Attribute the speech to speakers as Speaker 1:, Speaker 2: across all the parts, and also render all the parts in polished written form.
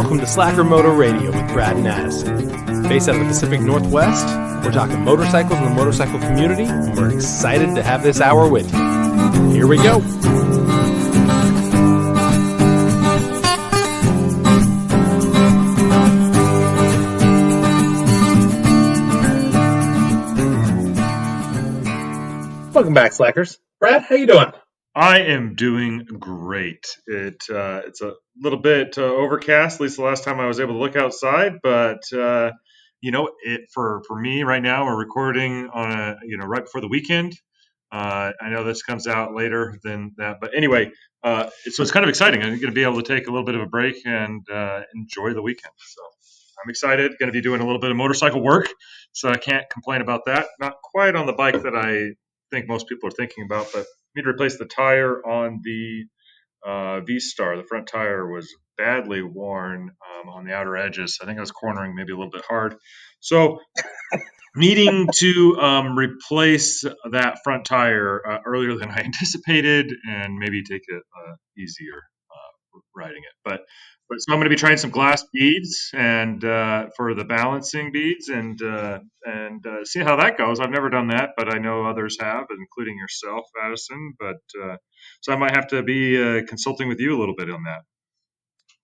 Speaker 1: Welcome to Slacker Moto Radio with Brad and Addison. Based out of the Pacific Northwest, we're talking motorcycles and the motorcycle community, and we're excited to have this hour with you. Here we go. Welcome back, Slackers. Brad, how you doing?
Speaker 2: I am doing great. It's a little bit overcast, at least the last time I was able to look outside. But for me right now, we're recording on right before the weekend. I know this comes out later than that, but anyway, so it's kind of exciting. I'm going to be able to take a little bit of a break and enjoy the weekend. So I'm excited. Going to be doing a little bit of motorcycle work, so I can't complain about that. Not quite on the bike that I think most people are thinking about, but need to replace the tire on the V-Star. The front tire was badly worn on the outer edges. I think I was cornering maybe a little bit hard. So needing to replace that front tire earlier than I anticipated and maybe take it easier riding it. But so I'm going to be trying some glass beads and for the balancing beads and see how that goes. I've never done that, but I know others have, including yourself, Addison. But so I might have to be consulting with you a little bit on that.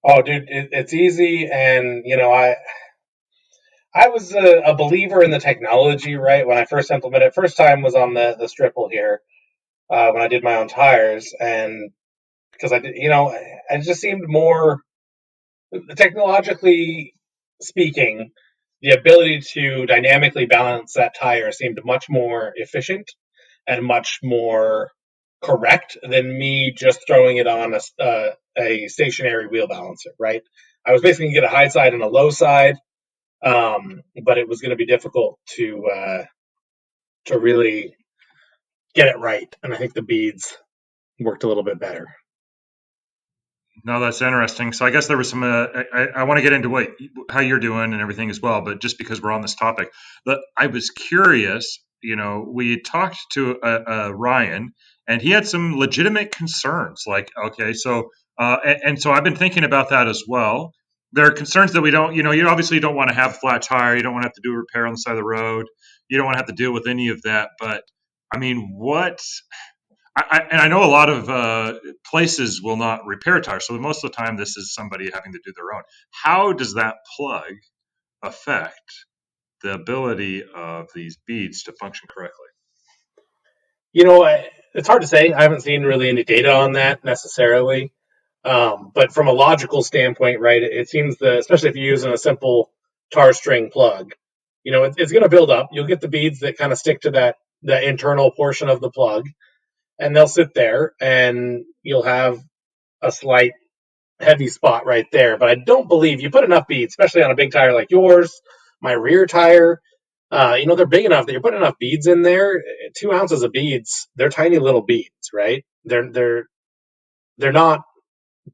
Speaker 3: Oh, dude, it's easy, and I was a believer in the technology, right? When I first implemented it, first time was on the Stripple here when I did my own tires, and because I did, it just seemed more technologically speaking, the ability to dynamically balance that tire seemed much more efficient and much more correct than me just throwing it on a stationary wheel balancer, right? I was basically going to get a high side and a low side, but it was going to be difficult to really get it right. And I think the beads worked a little bit better.
Speaker 2: No, that's interesting. So I guess there was some. I want to get into how you're doing and everything as well, but just because we're on this topic, I was curious. We talked to Ryan, and he had some legitimate concerns. Like, okay, so and so I've been thinking about that as well. There are concerns that we don't. You obviously don't want to have a flat tire. You don't want to have to do a repair on the side of the road. You don't want to have to deal with any of that. But I mean, what? I know a lot of places will not repair tires, so most of the time this is somebody having to do their own. How does that plug affect the ability of these beads to function correctly?
Speaker 3: It's hard to say. I haven't seen really any data on that necessarily. But from a logical standpoint, right, it seems that, especially if you're using a simple tar string plug, it's going to build up. You'll get the beads that kind of stick to that internal portion of the plug, and they'll sit there, and you'll have a slight heavy spot right there. But I don't believe you put enough beads, especially on a big tire like yours, my rear tire. They're big enough that you're putting enough beads in there. 2 ounces of beads, they're tiny little beads, right? They're not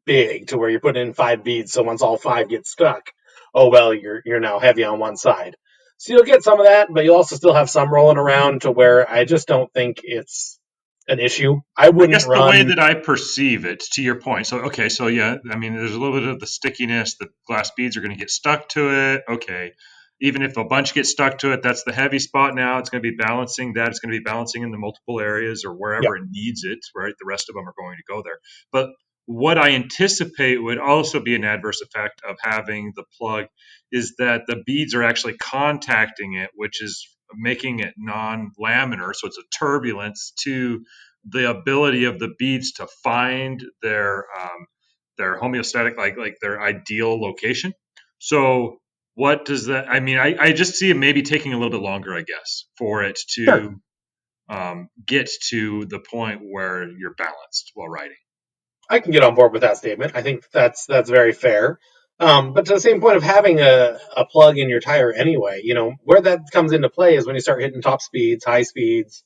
Speaker 3: big to where you're putting in 5 beads. So once all 5 get stuck, oh well, you're now heavy on one side. So you'll get some of that, but you'll also still have some rolling around to where I just don't think it's an issue. I guess
Speaker 2: the way that I perceive it, to your point. So, okay, so yeah, I mean, there's a little bit of the stickiness. The glass beads are going to get stuck to it. Okay. Even if a bunch get stuck to it, that's the heavy spot now. It's going to be balancing that. It's going to be balancing in the multiple areas or wherever it needs it, right? The rest of them are going to go there. But what I anticipate would also be an adverse effect of having the plug is that the beads are actually contacting it, which is making it non-laminar. So it's a turbulence to the ability of the beads to find their homeostatic, like their ideal location. So what does that, I mean, I just see it maybe taking a little bit longer, I guess, for it to get to the point where you're balanced while riding.
Speaker 3: I can get on board with that statement. I think that's very fair. But to the same point of having a plug in your tire anyway, where that comes into play is when you start hitting top speeds, high speeds,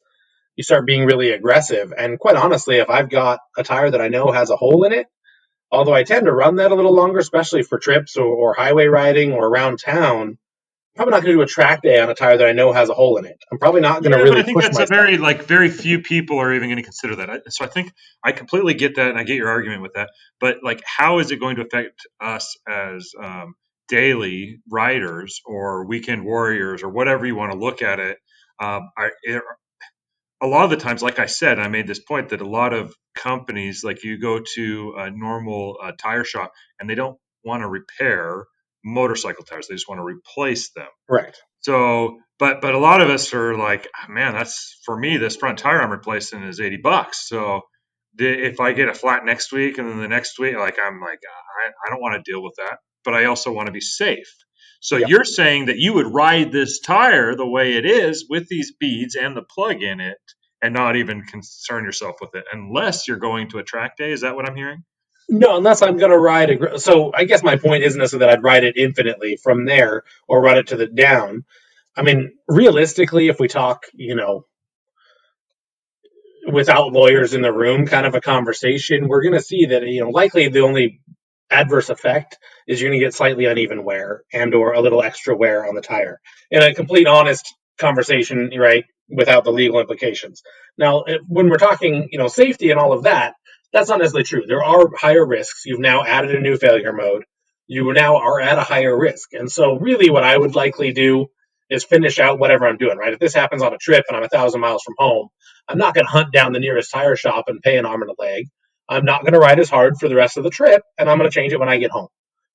Speaker 3: you start being really aggressive. And quite honestly, if I've got a tire that I know has a hole in it, although I tend to run that a little longer, especially for trips or highway riding or around town, probably not going to do a track day on a tire that I know has a hole in it. I'm probably not going to
Speaker 2: But I
Speaker 3: really
Speaker 2: think
Speaker 3: push
Speaker 2: that's a
Speaker 3: myself.
Speaker 2: very few people are even going to consider that. So I think I completely get that, and I get your argument with that. But like, how is it going to affect us as daily riders or weekend warriors or whatever you want to look at it? A lot of the times, like I said, I made this point that a lot of companies, like you go to a normal tire shop, and they don't want to repair motorcycle tires; they just want to replace them.
Speaker 3: Right.
Speaker 2: So, but a lot of us are like, "Ah, man, that's for me. This front tire I'm replacing is $80. So if I get a flat next week and then the next week, like I'm like, I don't want to deal with that, but I also want to be safe. So
Speaker 3: Yeah.
Speaker 2: you're saying that you would ride this tire the way it is with these beads and the plug in it and not even concern yourself with it unless you're going to a track day. Is that what I'm hearing?
Speaker 3: No, unless I'm going to ride it. So I guess my point isn't necessarily that I'd ride it infinitely from there or run it to the down. I mean, realistically, if we talk, without lawyers in the room kind of a conversation, we're going to see that, likely the only adverse effect is you're going to get slightly uneven wear and or a little extra wear on the tire. In a complete honest conversation, right, without the legal implications. Now, when we're talking, safety and all of that, that's not necessarily true. There are higher risks. You've now added a new failure mode. You now are at a higher risk. And so really what I would likely do is finish out whatever I'm doing, right? If this happens on a trip and I'm 1,000 miles from home, I'm not going to hunt down the nearest tire shop and pay an arm and a leg. I'm not going to ride as hard for the rest of the trip, and I'm going to change it when I get home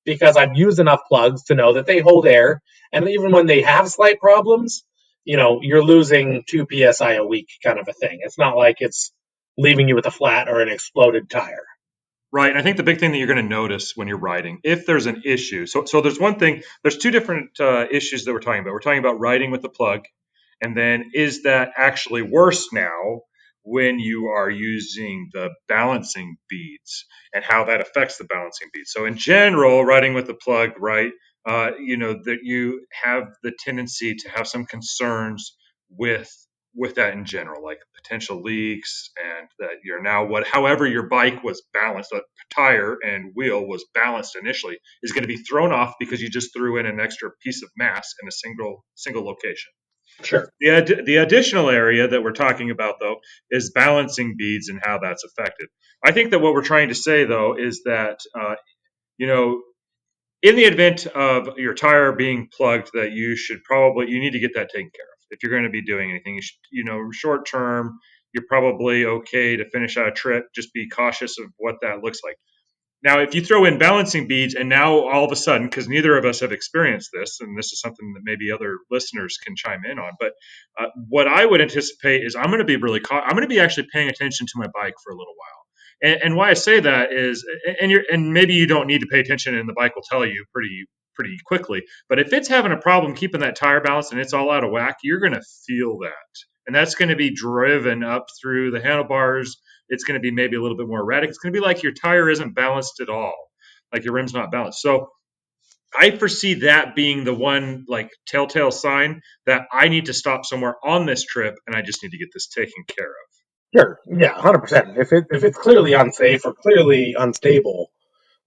Speaker 3: because I've used enough plugs to know that they hold air. And even when they have slight problems, you're losing 2 psi a week kind of a thing. It's not like it's leaving you with a flat or an exploded tire.
Speaker 2: Right. And I think the big thing that you're going to notice when you're riding, if there's an issue, so there's one thing, there's two different issues that we're talking about. We're talking about riding with the plug, and then is that actually worse now when you are using the balancing beads and how that affects the balancing beads. So in general, riding with the plug, right, that you have the tendency to have some concerns with that in general, like potential leaks, and that you're now however your bike was balanced, a tire and wheel was balanced initially, is going to be thrown off because you just threw in an extra piece of mass in a single location.
Speaker 3: Sure.
Speaker 2: The additional area that we're talking about, though, is balancing beads and how that's affected. I think that what we're trying to say, though, is that you know in the event of your tire being plugged, that you need to get that taken care of. If you're going to be doing anything, short term, you're probably okay to finish out a trip. Just be cautious of what that looks like. Now, if you throw in balancing beads, and now all of a sudden, because neither of us have experienced this, and this is something that maybe other listeners can chime in on, but what I would anticipate is I'm going to be I'm going to be actually paying attention to my bike for a little while. And why I say that is, and maybe you don't need to pay attention, and the bike will tell you pretty quickly. But if it's having a problem keeping that tire balanced and it's all out of whack, you're going to feel that, and that's going to be driven up through the handlebars. It's going to be maybe a little bit more erratic. It's going to be like your tire isn't balanced at all, like your rim's not balanced. So I foresee that being the one like telltale sign that I need to stop somewhere on this trip, and I just need to get this taken care of.
Speaker 3: Sure. Yeah, 100%. If it's clearly unsafe or clearly unstable,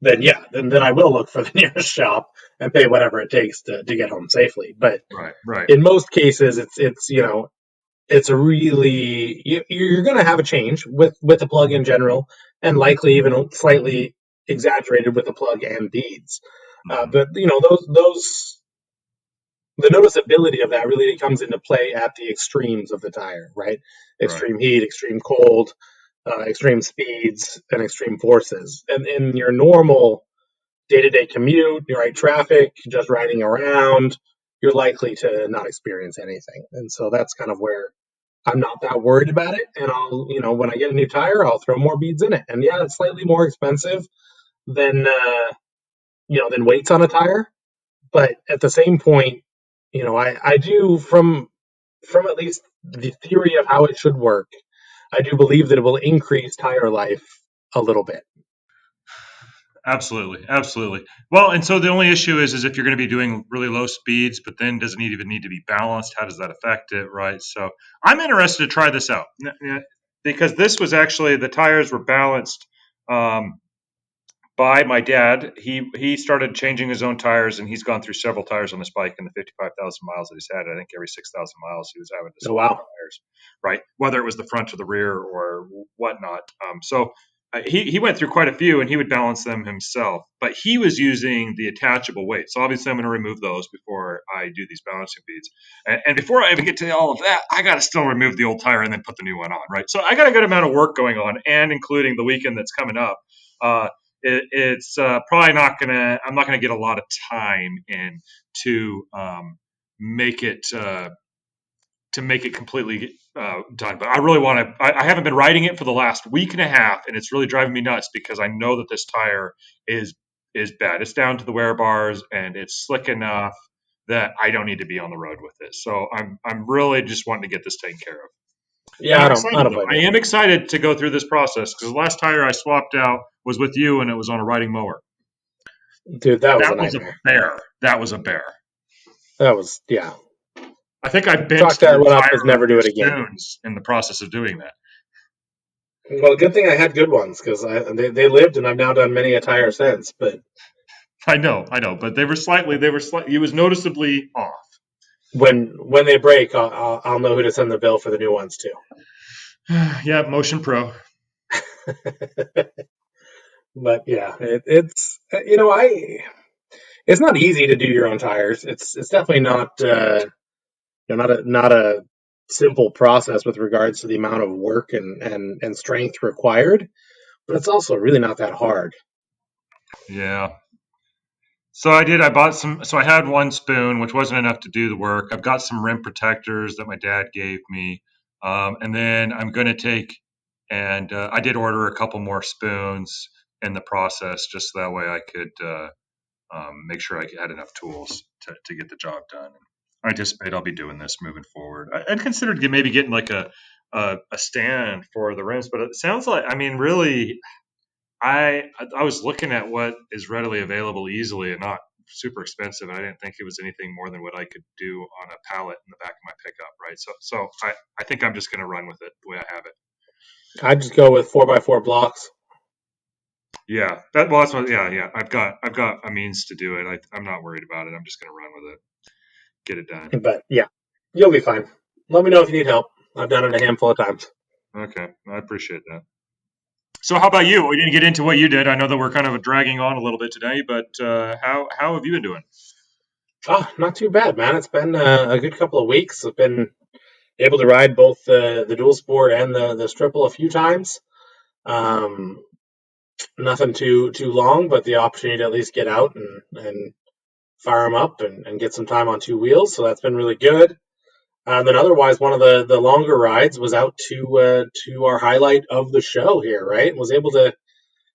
Speaker 3: then yeah, then I will look for the nearest shop and pay whatever it takes to get home safely. But
Speaker 2: Right, right,
Speaker 3: in most cases, it's a really you're going to have a change with the plug in general, and likely even slightly exaggerated with the plug and beads.
Speaker 2: hmm
Speaker 3: But those the noticeability of that really comes into play at the extremes of the tire, right?
Speaker 2: right,
Speaker 3: Extreme heat, extreme cold, extreme speeds, and extreme forces. And in your normal day-to-day commute, you ride traffic, just riding around, you're likely to not experience anything. And so that's kind of where I'm not that worried about it. And I'll, when I get a new tire, I'll throw more beads in it. And yeah, it's slightly more expensive than, than weights on a tire. But at the same point, I do from at least the theory of how it should work, I do believe that it will increase tire life a little bit.
Speaker 2: absolutely, absolutely. Well, and so the only issue is if you're going to be doing really low speeds, but then doesn't even need to be balanced. How does that affect it, right? So I'm interested to try this out because this was actually the tires were balanced. Um, by my dad. He started changing his own tires, and he's gone through several tires on this bike in the 55,000 miles that he's had. I think every 6,000 miles he was having to
Speaker 3: Oh,
Speaker 2: swap
Speaker 3: wow.
Speaker 2: tires, right? Whether it was the front or the rear or whatnot. He went through quite a few, and he would balance them himself. But he was using the attachable weight. So obviously, I'm going to remove those before I do these balancing beads. And before I even get to all of that, I got to still remove the old tire and then put the new one on, right? So I got a good amount of work going on, and including the weekend that's coming up. It's probably not gonna. I'm not gonna get a lot of time in to make it completely done. But I really want to. I haven't been riding it for the last week and a half, and it's really driving me nuts because I know that this tire is bad. It's down to the wear bars, and it's slick enough that I don't need to be on the road with it. So I'm really just wanting to get this taken care of. And
Speaker 3: Yeah,
Speaker 2: I'm
Speaker 3: I
Speaker 2: excited
Speaker 3: don't
Speaker 2: though.
Speaker 3: blame
Speaker 2: I
Speaker 3: you.
Speaker 2: am excited to go through this process because the last tire I swapped out was with you, and it was on a riding mower.
Speaker 3: Dude, that was a
Speaker 2: That was a
Speaker 3: nightmare.
Speaker 2: bear. That was a bear.
Speaker 3: That was, yeah.
Speaker 2: I think I bent
Speaker 3: Chalk that
Speaker 2: your
Speaker 3: one up as
Speaker 2: tire
Speaker 3: never
Speaker 2: with
Speaker 3: do
Speaker 2: your
Speaker 3: it again.
Speaker 2: spoons in the process of doing that.
Speaker 3: Well, good thing I had good ones because they lived, and I've now done many a tire since. But
Speaker 2: I know, but they were slightly. It was noticeably off.
Speaker 3: when they break, I'll know who to send the bill for the new ones to.
Speaker 2: Yeah, Motion Pro.
Speaker 3: But yeah, it's it's not easy to do your own tires. It's definitely not not a simple process with regards to the amount of work and strength required. But it's also really not that hard.
Speaker 2: Yeah. So I did. I bought some. So I had one spoon, which wasn't enough to do the work. I've got some rim protectors that my dad gave me, and then I'm going to take and I did order a couple more spoons in the process, just so that way I could make sure I had enough tools to get the job done. I anticipate I'll be doing this moving forward. I'd considered maybe getting like a stand for the rims, but it sounds like I mean really I was looking at what is readily available easily and not super expensive. And I didn't think it was anything more than what I could do on a pallet in the back of my pickup, right? So I think I'm just going to run with it the way I have it.
Speaker 3: I just go with 4x4 blocks.
Speaker 2: Yeah, that's what. Yeah. I've got a means to do it. I'm not worried about it. I'm just going to run with it, get it done.
Speaker 3: But yeah, you'll be fine. Let me know if you need help. I've done it a handful of times.
Speaker 2: Okay, I appreciate that. So, how about you? We didn't get into what you did. I know that we're kind of dragging on a little bit today, but how have you been doing?
Speaker 3: Not too bad, man. It's been a good couple of weeks. I've been able to ride both the dual sport and the triple a few times. Um, Nothing too long, but the opportunity to at least get out and fire them up and get some time on two wheels. So that's been really good. Then otherwise, one of the longer rides was out to our highlight of the show here, right? Was able to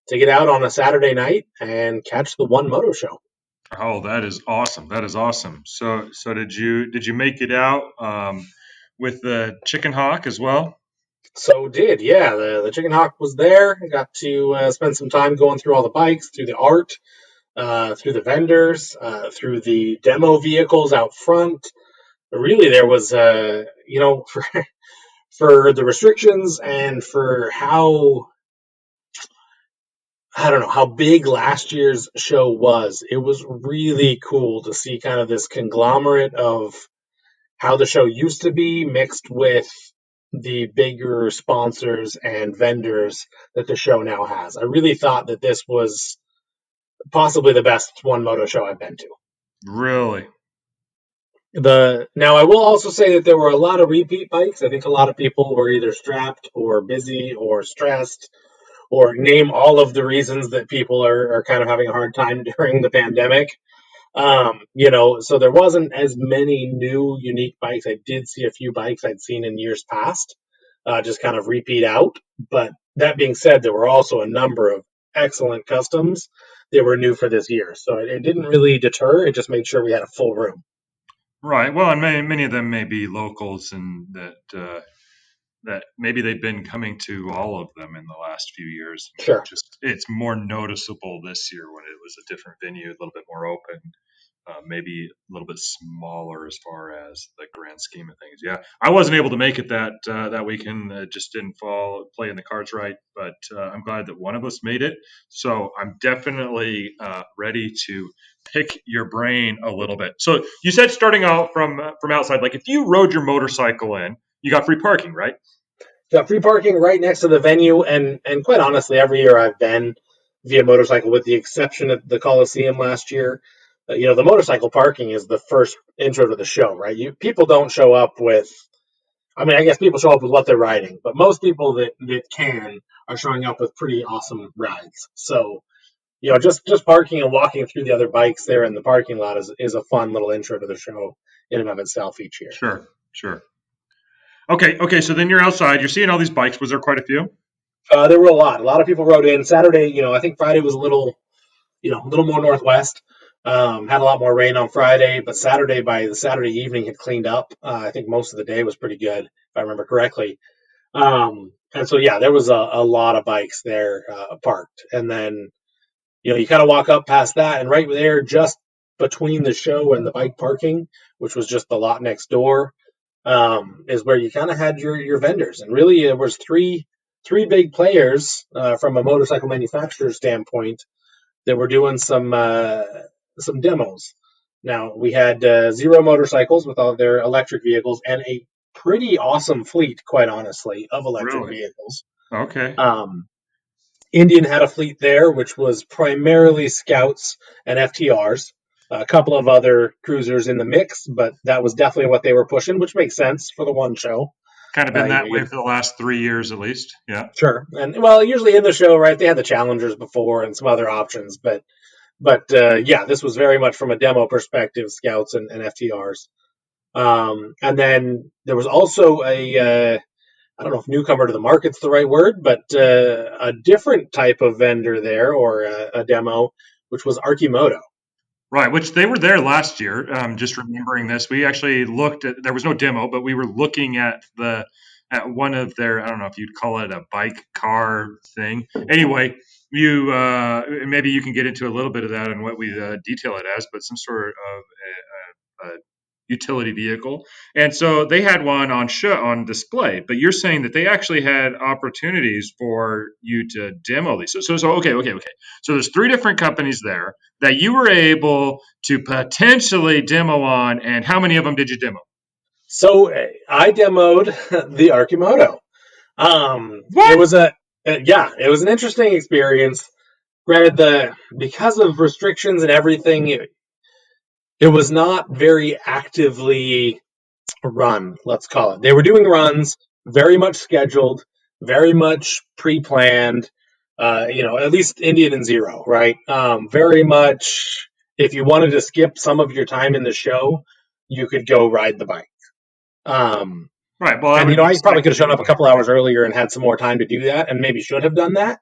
Speaker 3: get out on a Saturday night and catch the One Moto Show.
Speaker 2: Oh, that is awesome. That is awesome. So did you make it out with the chicken hawk as well?
Speaker 3: So did, yeah. The Chicken Hawk was there. I got to spend some time going through all the bikes, through the art, through the vendors, through the demo vehicles out front. But really, there was, for the restrictions and for how I don't know how big last year's show was. It was really cool to see kind of this conglomerate of how the show used to be mixed with the bigger sponsors and vendors that the show now has. I really thought that this was possibly the best One Moto show I've been to.
Speaker 2: Really?
Speaker 3: Now I will also say that there were a lot of repeat bikes. I think a lot of people were either strapped or busy or stressed or name all of the reasons that people are kind of having a hard time during the pandemic. So there wasn't as many new unique bikes. I did see a few bikes I'd seen in years past, just kind of repeat out. But that being said, there were also a number of excellent customs that were new for this year. So it didn't really deter. It just made sure we had a full room.
Speaker 2: Right. Well, and many of them may be locals, and that maybe they've been coming to all of them in the last few years.
Speaker 3: Sure.
Speaker 2: Just it's more noticeable this year when it was a different venue, a little bit more open. maybe a little bit smaller as far as the grand scheme of things. Yeah, I wasn't able to make it that weekend. It just didn't play in the cards right. But I'm glad that one of us made it. So I'm definitely ready to pick your brain a little bit. So you said starting out from outside, like if you rode your motorcycle in, you got free parking, right?
Speaker 3: Got free parking right next to the venue, and quite honestly, every year I've been via motorcycle, with the exception of the Coliseum last year. The motorcycle parking is the first intro to the show, right? People don't show up with. I mean, I guess people show up with what they're riding, but most people that can are showing up with pretty awesome rides. So, just parking and walking through the other bikes there in the parking lot is a fun little intro to the show in and of itself each year.
Speaker 2: Sure. Okay. So then you're outside. You're seeing all these bikes. Was there quite a few?
Speaker 3: There were a lot. A lot of people rode in. Saturday, I think Friday was a little more northwest. Had a lot more rain on Friday, but by the Saturday evening, had cleaned up. I think most of the day was pretty good, if I remember correctly. And so, yeah, there was a lot of bikes there parked. And then, you kind of walk up past that, and right there, just between the show and the bike parking, which was just the lot next door, is where you kind of had your vendors. And really, there was three big players from a motorcycle manufacturer standpoint that were doing some demos. Now, we had Zero Motorcycles with all their electric vehicles, and a pretty awesome fleet, quite honestly, of electric vehicles.
Speaker 2: Okay.
Speaker 3: Indian had a fleet there, which was primarily Scouts and FTRs. A couple of other cruisers in the mix, but that was definitely what they were pushing, which makes sense for the one show.
Speaker 2: Kind of been that way for the last 3 years, at least. Yeah.
Speaker 3: Sure. And usually in the show, right, they had the Challengers before and some other options, but yeah, this was very much from a demo perspective, Scouts and FTRs. And then there was also I don't know if newcomer to the market's the right word, but a different type of vendor there, or a demo, which was Archimoto.
Speaker 2: Right, which they were there last year. Just remembering this, we actually looked at. There was no demo, but we were looking at one of their. I don't know if you'd call it a bike car thing. Anyway, you maybe you can get into a little bit of that and what we detail it as, but some sort of a utility vehicle. And so they had one on display, but you're saying that they actually had opportunities for you to demo these. So okay. So there's 3 different companies there that you were able to potentially demo on, and how many of them did you demo?
Speaker 3: So I demoed the Archimoto.
Speaker 2: What?
Speaker 3: It was it was an interesting experience. Granted, because of restrictions and everything, it was not very actively run, let's call it. They were doing runs, very much scheduled, very much pre-planned, at least Indian and Zero, right? Very much, if you wanted to skip some of your time in the show, you could go ride the bike.
Speaker 2: Right. Well,
Speaker 3: I probably could have shown up a couple hours earlier and had some more time to do that, and maybe should have done that.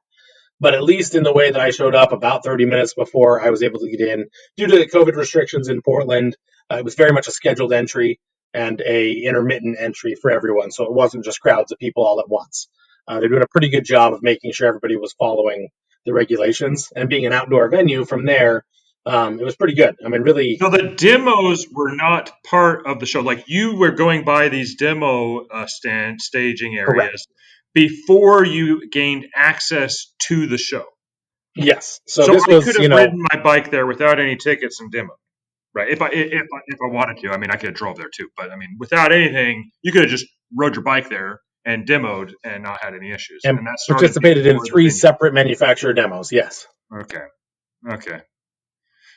Speaker 3: But at least in the way that I showed up about 30 minutes before I was able to get in, due to the COVID restrictions in Portland, it was very much a scheduled entry and a intermittent entry for everyone. So it wasn't just crowds of people all at once. They're doing a pretty good job of making sure everybody was following the regulations, and being an outdoor venue from there, it was pretty good. I mean, really.
Speaker 2: So the demos were not part of the show. Like, you were going by these demo staging areas.
Speaker 3: Correct.
Speaker 2: Before you gained access to the show.
Speaker 3: Yes. So
Speaker 2: I
Speaker 3: this was,
Speaker 2: could have ridden my bike there without any tickets and demo. Right. If I wanted to, I mean, I could have drove there too. But I mean, without anything, you could have just rode your bike there and demoed and not had any issues.
Speaker 3: And that participated in 3 separate manufacturer demos. Yes.
Speaker 2: Okay.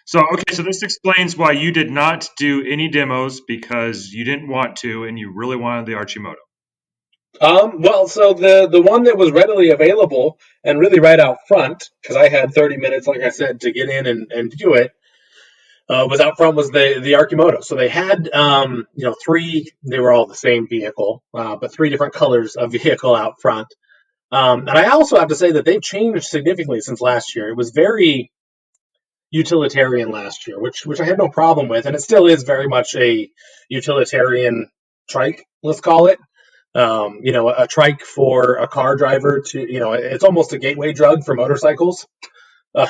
Speaker 2: So this explains why you did not do any demos, because you didn't want to, and you really wanted the Archimoto.
Speaker 3: Well, so the one that was readily available and really right out front, because I had 30 minutes, like I said, to get in and do it, was out front, was the Archimoto. So they had, 3, they were all the same vehicle, but 3 different colors of vehicle out front. And I also have to say that they've changed significantly since last year. It was very utilitarian last year, which I had no problem with, and it still is very much a utilitarian trike, let's call it. A trike for a car driver to, it's almost a gateway drug for motorcycles. Uh,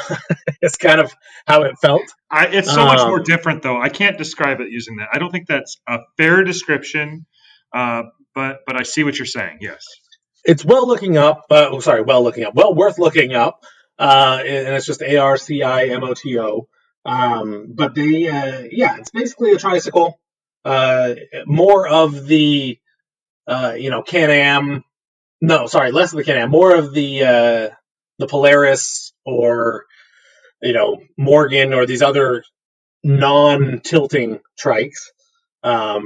Speaker 3: it's kind of how it felt.
Speaker 2: It's so much more different, though. I can't describe it using that. I don't think that's a fair description, uh, but I see what you're saying. Yes.
Speaker 3: It's well looking up. Well looking up. Well worth looking up. And it's just ARCIMOTO. But it's basically a tricycle. More of the, Can-Am. No, sorry, less of the Can-Am. More of the Polaris or, Morgan or these other non-tilting trikes.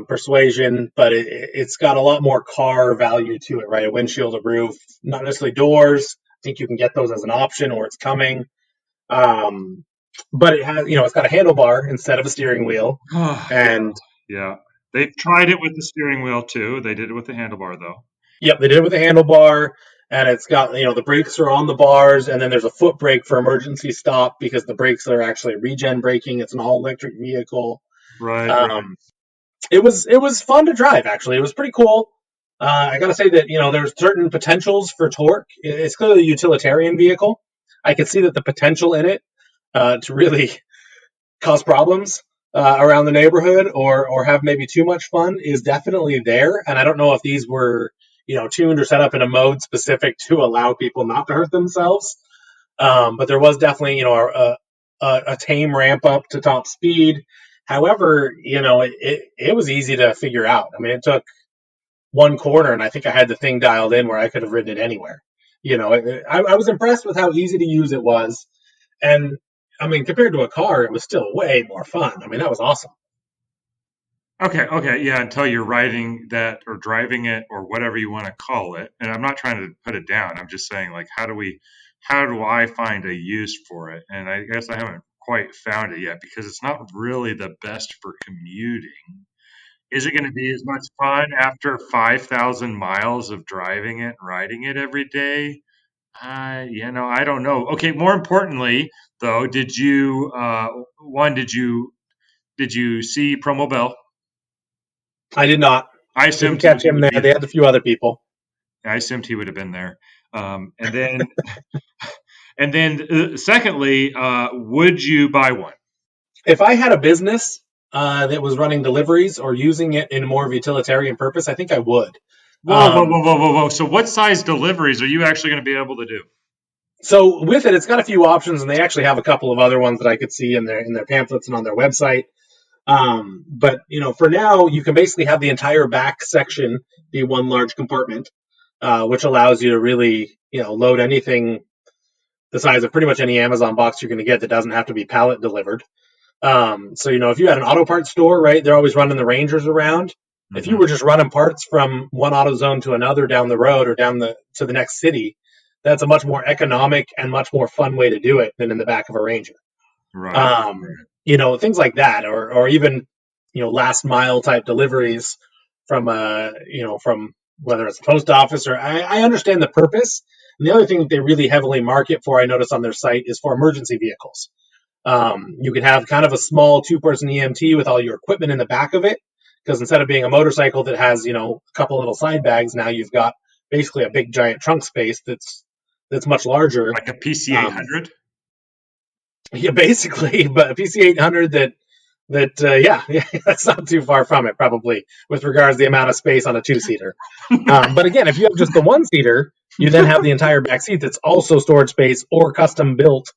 Speaker 3: Persuasion, but it's got a lot more car value to it, right? A windshield, a roof, not necessarily doors. I think you can get those as an option or it's coming. But it has, it's got a handlebar instead of a steering wheel. And
Speaker 2: yeah, they've tried it with the steering wheel too. They did it with the handlebar though.
Speaker 3: Yep, they did it with a handlebar. And it's got, the brakes are on the bars, and then there's a foot brake for emergency stop because the brakes are actually regen braking. It's an all electric vehicle.
Speaker 2: Right.
Speaker 3: It was fun to drive. Actually, it was pretty cool. I got to say that there's certain potentials for torque. It's clearly a utilitarian vehicle. I could see that the potential in it to really cause problems around the neighborhood or have maybe too much fun is definitely there. And I don't know if these were tuned or set up in a mode specific to allow people not to hurt themselves. But there was definitely a tame ramp up to top speed. However, it was easy to figure out. I mean, it took one corner, and I think I had the thing dialed in where I could have ridden it anywhere. I was impressed with how easy to use it was. And, I mean, compared to a car, it was still way more fun. I mean, that was awesome.
Speaker 2: Okay, yeah, until you're riding that or driving it or whatever you want to call it. And I'm not trying to put it down. I'm just saying, like, how do I find a use for it? And I guess I haven't quite found it yet because it's not really the best for commuting. Is it going to be as much fun after 5,000 miles of driving it and riding it every day? I don't know. Okay, more importantly, though, did you see Promo Bell?
Speaker 3: I did not.
Speaker 2: I
Speaker 3: Didn't
Speaker 2: assumed he
Speaker 3: catch him
Speaker 2: would
Speaker 3: there.
Speaker 2: be
Speaker 3: They
Speaker 2: there.
Speaker 3: had a few other people.
Speaker 2: I assumed he would have been there. And then secondly, would you buy one?
Speaker 3: If I had a business that was running deliveries or using it in more of a utilitarian purpose, I think I would.
Speaker 2: Whoa, whoa, whoa, whoa, whoa, whoa! So, what size deliveries are you actually going to be able to do?
Speaker 3: So with it, it's got a few options, and they actually have a couple of other ones that I could see in their pamphlets and on their website. But for now, you can basically have the entire back section be one large compartment, which allows you to really load anything the size of pretty much any Amazon box you're going to get that doesn't have to be pallet delivered. So if you had an auto parts store, right, they're always running the Rangers around. Mm-hmm. If you were just running parts from one AutoZone to another down the road or to the next city, that's a much more economic and much more fun way to do it than in the back of a Ranger.
Speaker 2: Right.
Speaker 3: Things like that, or even last mile type deliveries from from whether it's a post office or I understand the purpose. And the other thing that they really heavily market for, I notice on their site, is for emergency vehicles. You could have kind of a small 2-person EMT with all your equipment in the back of it, because instead of being a motorcycle that has a couple little side bags, now you've got basically a big giant trunk space that's much larger,
Speaker 2: like a PC 800.
Speaker 3: Yeah, basically, but a PC 800 that's not too far from it, probably, with regards to the amount of space on a 2-seater. But again, if you have just the 1-seater, you then have the entire back seat that's also storage space or custom built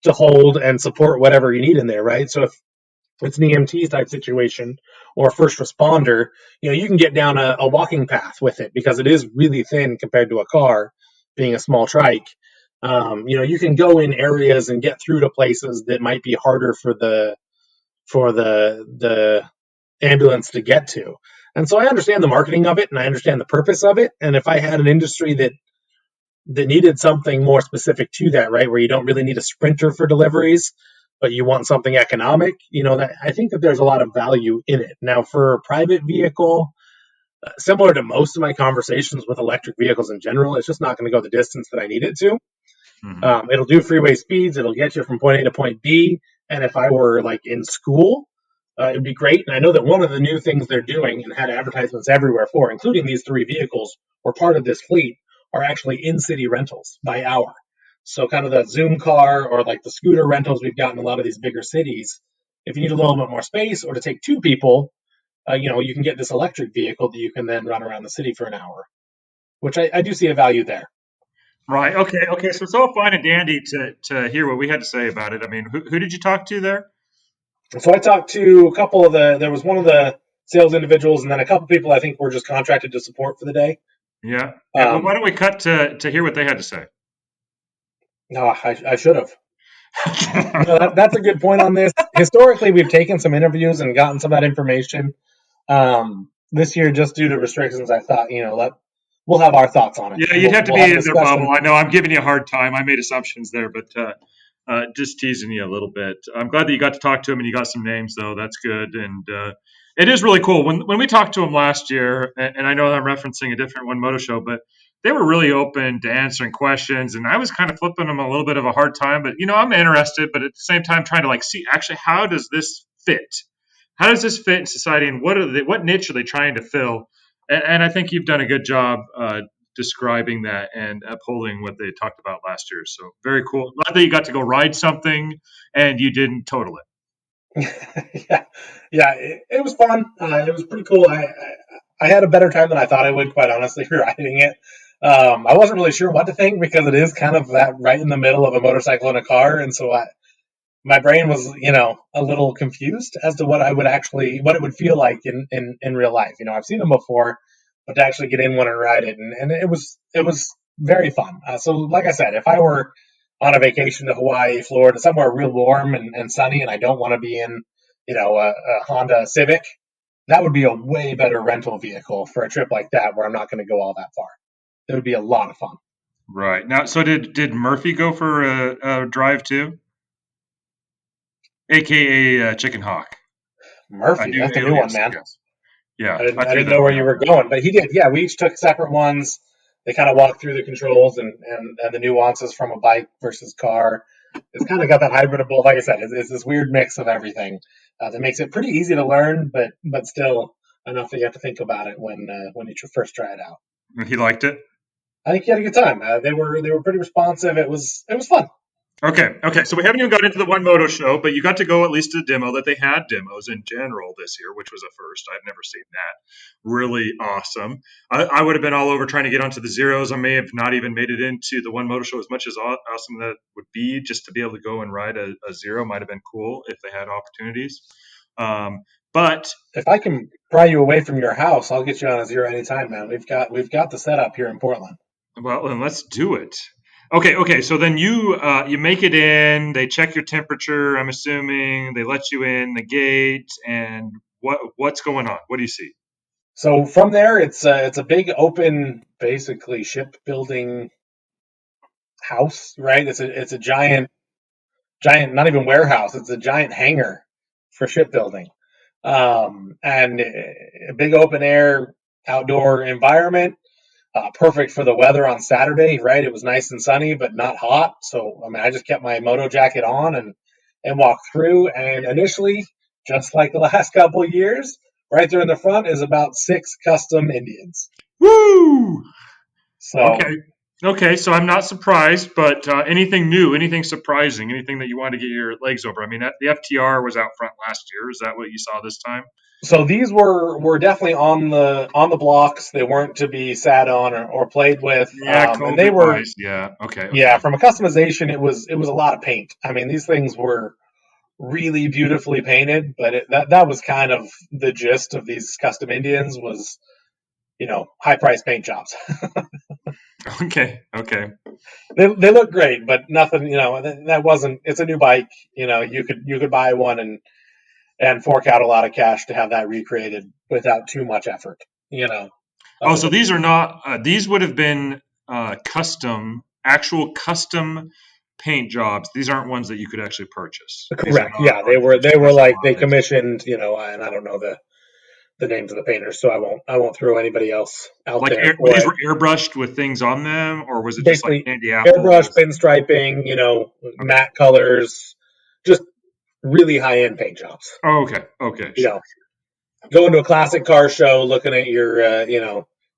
Speaker 3: to hold and support whatever you need in there, right? So if it's an EMT type situation or a first responder, you can get down a walking path with it because it is really thin compared to a car, being a small trike. You can go in areas and get through to places that might be harder for the ambulance to get to. And so I understand the marketing of it and I understand the purpose of it. And if I had an industry that needed something more specific to that, right, where you don't really need a sprinter for deliveries, but you want something economic, that I think that there's a lot of value in it. Now, for a private vehicle, similar to most of my conversations with electric vehicles in general, it's just not going to go the distance that I need it to. Mm-hmm. It'll do freeway speeds. It'll get you from point A to point B. And if I were like in school, it'd be great. And I know that one of the new things they're doing and had advertisements everywhere for, including these 3 vehicles, or part of this fleet, are actually in-city rentals by hour. So kind of the Zoom car or like the scooter rentals we've got in a lot of these bigger cities. If you need a little bit more space or to take two people, you can get this electric vehicle that you can then run around the city for an hour, which I do see a value there.
Speaker 2: Right. Okay. Okay. So it's all fine and dandy to hear what we had to say about it. I mean, who did you talk to there?
Speaker 3: So I talked to a couple of there was one of the sales individuals and then a couple people I think were just contracted to support for the day.
Speaker 2: Yeah. Yeah. Well, why don't we cut to hear what they had to say?
Speaker 3: No, I should have. That's a good point on this. Historically, we've taken some interviews and gotten some of that information. This year, just due to restrictions, I thought, we'll have our thoughts on it.
Speaker 2: Yeah, you'd have to
Speaker 3: we'll
Speaker 2: be
Speaker 3: have
Speaker 2: in their bubble. I know I'm giving you a hard time. I made assumptions there, but just teasing you a little bit. I'm glad that you got to talk to him and you got some names, though. That's good. And it is really cool. When we talked to him last year, and I know I'm referencing a different One Moto Show, but they were really open to answering questions. And I was kind of flipping them a little bit of a hard time. But, I'm interested, but at the same time, trying to see actually how does this fit? How does this fit in society, and what niche are they trying to fill? And I think you've done a good job describing that and upholding what they talked about last year. So very cool. Glad that you got to go ride something and you didn't total
Speaker 3: it. yeah, it was fun. It was pretty cool. I had a better time than I thought I would, quite honestly, riding it. I wasn't really sure what to think because it is kind of that right in the middle of a motorcycle and a car, and so my brain was, a little confused as to what it would feel like in real life. I've seen them before, but to actually get in one and ride it, and it was very fun. So, like I said, if I were on a vacation to Hawaii, Florida, somewhere real warm and sunny, and I don't want to be in, a Honda Civic, that would be a way better rental vehicle for a trip like that, where I'm not going to go all that far. It would be a lot of fun.
Speaker 2: Right. Now, so did Murphy go for a drive too? AKA Chicken Hawk.
Speaker 3: Murphy, that's a new one, man.
Speaker 2: Yes. Yeah,
Speaker 3: I didn't know where you were going, but he did. Yeah, we each took separate ones. They kind of walked through the controls and the nuances from a bike versus car. It's kind of got that hybrid of both. Like I said, it's this weird mix of everything that makes it pretty easy to learn, but still enough that you have to think about it when you first try it out.
Speaker 2: He liked it.
Speaker 3: I think he had a good time. They were pretty responsive. It was fun.
Speaker 2: Okay. So we haven't even got into the One Moto Show, but you got to go at least to the demo that they had demos in general this year, which was a first. I've never seen that. Really awesome. I would have been all over trying to get onto the Zeros. I may have not even made it into the One Moto Show, as much as awesome that would be. Just to be able to go and ride a Zero might have been cool if they had opportunities. But
Speaker 3: if I can pry you away from your house, I'll get you on a Zero anytime, man. We've got the setup here in Portland.
Speaker 2: Well, then let's do it. Okay. So then you make it in. They check your temperature. I'm assuming they let you in the gate. And what's going on? What do you see?
Speaker 3: So from there, it's a big open, basically shipbuilding house, right? It's a giant, not even warehouse. It's a giant hangar for shipbuilding, and a big open air outdoor environment. Perfect for the weather on Saturday, right? It was nice and sunny, but not hot. So, I just kept my moto jacket on and walked through. And initially, just like the last couple of years, right there in the front is about 6 custom Indians.
Speaker 2: Woo!
Speaker 3: So,
Speaker 2: okay. So I'm not surprised, but anything new, anything surprising, anything that you want to get your legs over? The FTR was out front last year. Is that what you saw this time?
Speaker 3: So these were definitely on the blocks. They weren't to be sat on or played with.
Speaker 2: Yeah,
Speaker 3: and they were.
Speaker 2: Yeah. Okay.
Speaker 3: Yeah, from a customization, it was a lot of paint. These things were really beautifully painted, but that was kind of the gist of these custom Indians was, high price paint jobs.
Speaker 2: Okay.
Speaker 3: They look great, but nothing. That wasn't. It's a new bike. You could buy one and fork out a lot of cash to have that recreated without too much effort.
Speaker 2: So these are not. These would have been actual custom paint jobs. These aren't ones that you could actually purchase.
Speaker 3: Correct. Yeah, they were like they commissioned. And I don't know the names of the painters, so I won't throw anybody else out there.
Speaker 2: These were airbrushed with things on them, or was it
Speaker 3: basically
Speaker 2: just like candy apples?
Speaker 3: Airbrush, pinstriping, matte colors, just really high end paint jobs.
Speaker 2: Oh, okay. Sure.
Speaker 3: Going to a classic car show, looking at your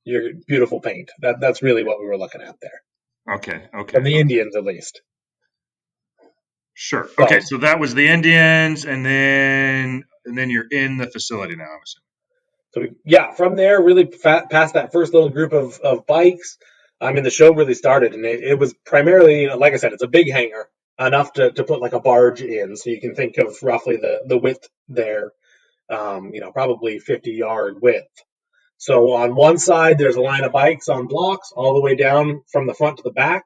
Speaker 3: your beautiful paint. That's really what we were looking at there.
Speaker 2: Okay. Okay.
Speaker 3: from the Indians at least.
Speaker 2: Sure.
Speaker 3: So,
Speaker 2: Okay. So that was the Indians, and then you're in the facility now. I'm assuming.
Speaker 3: yeah, from there, really past that first little group of bikes, I mean, the show really started, and it was primarily, like I said, it's a big hangar, enough to put like a barge in, so you can think of roughly the width there, probably 50-yard width. So on one side, there's a line of bikes on blocks all the way down from the front to the back.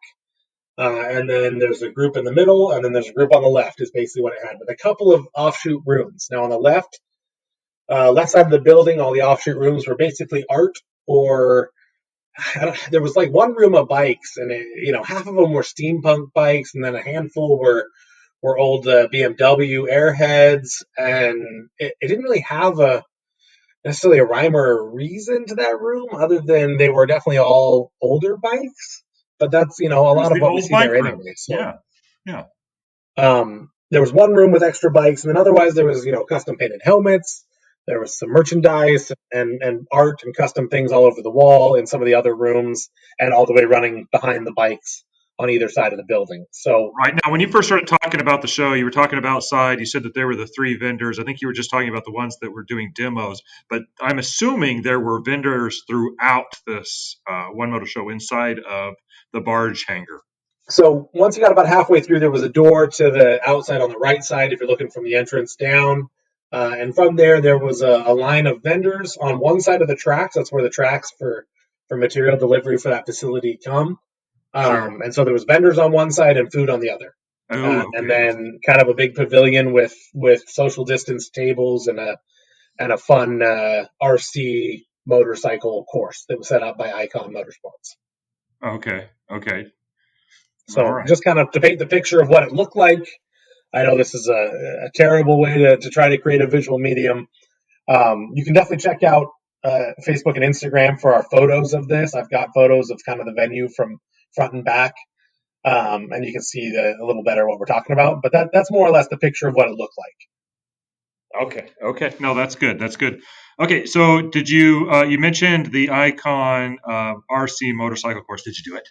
Speaker 3: And then there's a group in the middle, and then there's a group on the left, is basically what it had, with a couple of offshoot rooms. Now, on the left side of the building, all the offshoot rooms were basically art, or there was like one room of bikes, and half of them were steampunk bikes, and then a handful were old BMW Airheads, and it didn't really have necessarily a rhyme or a reason to that room, other than they were definitely all older bikes. But that's a
Speaker 2: It was
Speaker 3: lot of
Speaker 2: the
Speaker 3: what we
Speaker 2: old
Speaker 3: see there
Speaker 2: bike room.
Speaker 3: anyway. So
Speaker 2: Yeah. Yeah.
Speaker 3: there was one room with extra bikes, and then otherwise there was custom painted helmets. There was some merchandise and art and custom things all over the wall in some of the other rooms, and all the way running behind the bikes on either side of the building. So
Speaker 2: Right now, when you first started talking about the show, you were talking about outside. You said that there were the three vendors. I think you were just talking about the ones that were doing demos, but I'm assuming there were vendors throughout this One Moto Show inside of the barge hangar.
Speaker 3: So once you got about halfway through, there was a door to the outside on the right side if you're looking from the entrance down. And from there was a line of vendors on one side of the tracks. That's where the tracks for material delivery for that facility come.
Speaker 2: Sure.
Speaker 3: And so there was vendors on one side and food on the other.
Speaker 2: Oh,
Speaker 3: And
Speaker 2: okay.
Speaker 3: then kind of a big pavilion with social distance tables and a fun RC motorcycle course that was set up by Icon Motorsports.
Speaker 2: Okay. Okay. All
Speaker 3: So
Speaker 2: right.
Speaker 3: just kind of to paint the picture of what it looked like. I know this is a terrible way to try to create a visual medium. You can definitely check out Facebook and Instagram for our photos of this. I've got photos of kind of the venue from front and back, and you can see a little better what we're talking about. But that's more or less the picture of what it looked like.
Speaker 2: Okay. Okay. No, that's good. That's good. Okay. So did you mentioned the Icon RC motorcycle course. Did you do it?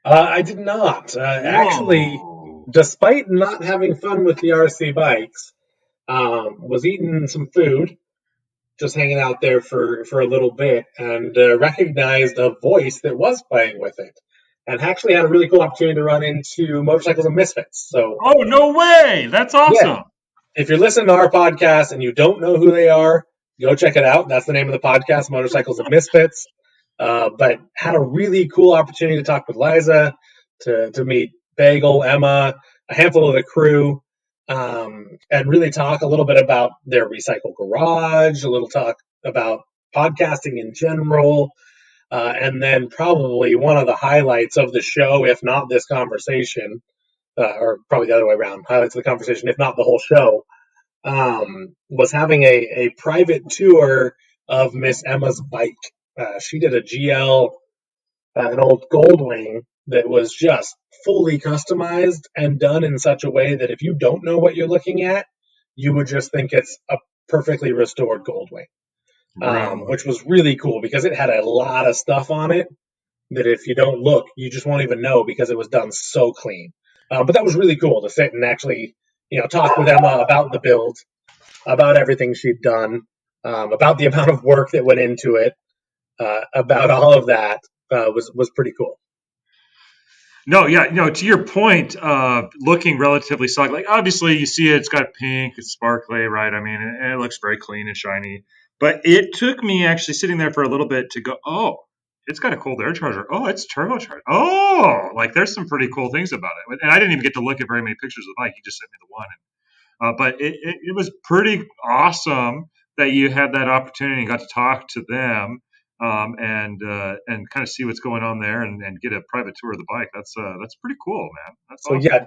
Speaker 3: I did not. Actually,
Speaker 2: Whoa.
Speaker 3: despite not having fun with the RC bikes, was eating some food, just hanging out there for a little bit, and recognized a voice that was playing with it, and actually had a really cool opportunity to run into Motorcycles and Misfits. So
Speaker 2: Oh, no way. That's
Speaker 3: yeah,
Speaker 2: awesome.
Speaker 3: if you're listening to our podcast and you don't know who they are, go check it out. That's the name of the podcast, Motorcycles and Misfits. But had a really cool opportunity to talk with Liza, to meet Bagel, Emma, a handful of the crew, and really talk a little bit about their recycle garage, a little talk about podcasting in general, and then probably one of the highlights of the show, if not this conversation, or probably the other way around, highlights of the conversation, if not the whole show, was having a private tour of Miss Emma's bike. She did a GL, an old Goldwing that was just fully customized and done in such a way that if you don't know what you're looking at, you would just think it's a perfectly restored Goldwing,
Speaker 2: Really?
Speaker 3: which was really cool because it had a lot of stuff on it that if you don't look, you just won't even know because it was done so clean. But that was really cool to sit and actually, talk with Emma about the build, about everything she'd done, about the amount of work that went into it, about all of that was pretty cool.
Speaker 2: No, yeah, no. To your point, looking relatively solid. Like obviously, you see it, it's got pink, it's sparkly, right? I mean, it looks very clean and shiny. But it took me actually sitting there for a little bit to go, oh, it's got a cold air charger. Oh, it's turbocharged. Oh, like there's some pretty cool things about it. And I didn't even get to look at very many pictures of the bike. You just sent me the one. But it was pretty awesome that you had that opportunity and got to talk to them and kind of see what's going on there and get a private tour of the bike. That's pretty cool, man. That's
Speaker 3: So
Speaker 2: awesome.
Speaker 3: yeah,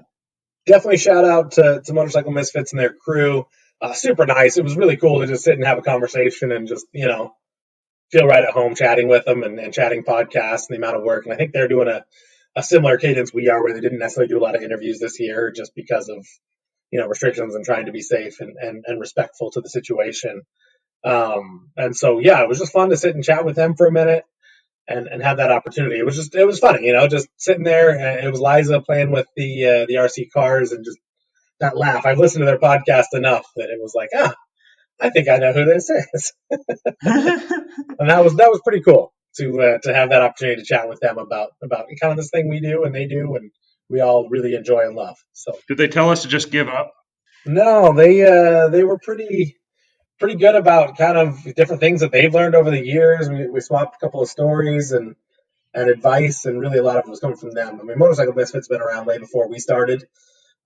Speaker 3: definitely shout out to Motorcycle Misfits and their crew. Super nice. It was really cool to just sit and have a conversation and just feel right at home chatting with them and chatting podcasts and the amount of work. And I think they're doing a similar cadence we are, where they didn't necessarily do a lot of interviews this year just because of restrictions and trying to be safe and respectful to the situation. And so yeah, it was just fun to sit and chat with them for a minute. and had that opportunity. It was funny, just sitting there. And it was Liza playing with the RC cars and just that laugh. I've listened to their podcast enough that it was like, I think I know who this is, and that was pretty cool to have that opportunity to chat with them about kind of this thing we do and they do, and we all really enjoy and love. So
Speaker 2: Did they tell us to just give up?
Speaker 3: no, they were pretty good about kind of different things that they've learned over the years. We swapped a couple of stories and advice, and really a lot of it was coming from them. I mean, Motorcycle Misfits been around way before we started,